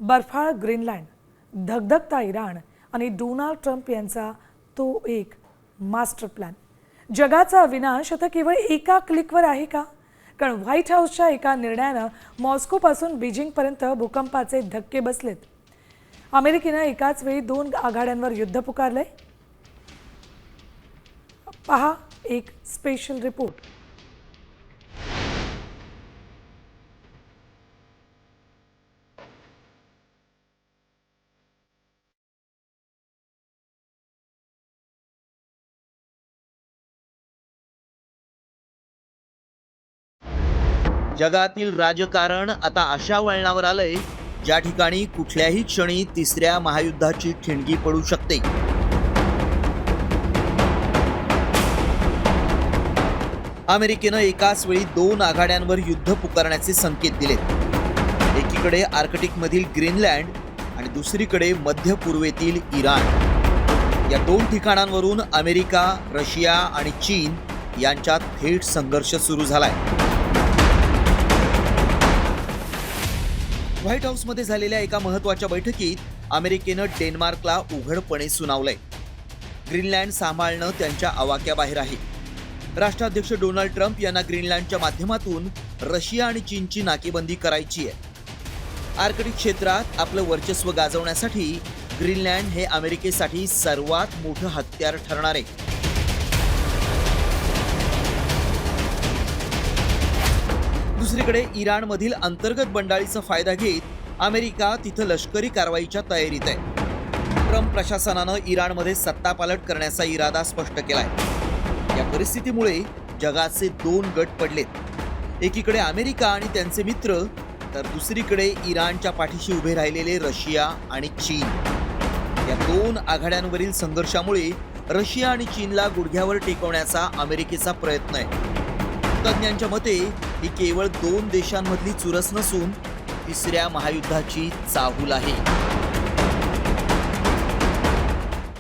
बर्फाळ Greenland, धगधगता Iran आणि Donald Trump यांचा तो एक मास्टर प्लॅन. जगाचा विनाश आता केवळ एका क्लिकवर आहे का? कारण व्हाईट हाऊसच्या एका निर्णयानं मॉस्कोपासून बीजिंगपर्यंत भूकंपाचे धक्के बसलेत. अमेरिकेनं एकाच वेळी 2 आघाड्यांवर युद्ध पुकारलंय. पहा एक स्पेशल रिपोर्ट. जगातील राजकारण आता अशा वळणावर आलंय ज्या ठिकाणी कुठल्याही क्षणी तिसऱ्या महायुद्धाची ठिणगी पडू शकते. अमेरिकेनं एकाच वेळी 2 आघाड्यांवर युद्ध पुकारण्याचे संकेत दिलेत. एकीकडे आर्कटिकमधील ग्रीनलँड आणि दुसरीकडे मध्य पूर्वेतील इराण. या 2 ठिकाणांवरून अमेरिका, रशिया आणि चीन यांच्यात थेट संघर्ष सुरू झालाय. व्हाईट हाऊसमध्ये झालेल्या एका महत्त्वाच्या बैठकीत अमेरिकेनं डेन्मार्कला उघडपणे सुनावलंय. ग्रीनलँड सांभाळणं त्यांच्या आवाक्याबाहेर आहे. राष्ट्राध्यक्ष डोनाल्ड ट्रम्प यांना ग्रीनलँडच्या माध्यमातून रशिया आणि चीनची नाकेबंदी करायची आहे. आर्कटिक क्षेत्रात आपलं वर्चस्व गाजवण्यासाठी ग्रीनलँड हे अमेरिकेसाठी सर्वात मोठं हत्यार ठरणार आहे. दुसरीकडे इराणमधील अंतर्गत बंडाळीचा फायदा घेत अमेरिका तिथं लष्करी कारवाईच्या तयारीत आहे. ट्रम्प प्रशासनानं इराणमध्ये सत्तापालट करण्याचा इरादा स्पष्ट केलाय. या परिस्थितीमुळे जगाचे 2 गट पडलेत. एकीकडे अमेरिका आणि त्यांचे मित्र, तर दुसरीकडे इराणच्या पाठीशी उभे राहिलेले रशिया आणि चीन. या 2 आघाड्यांवरील संघर्षामुळे रशिया आणि चीनला गुडघ्यावर टेकवण्याचा अमेरिकेचा प्रयत्न आहे. तज्ञांच्या मते ही केवळ 2 देशांमधली चुरस नसून तिसऱ्या महायुद्धाची चाहूल आहे.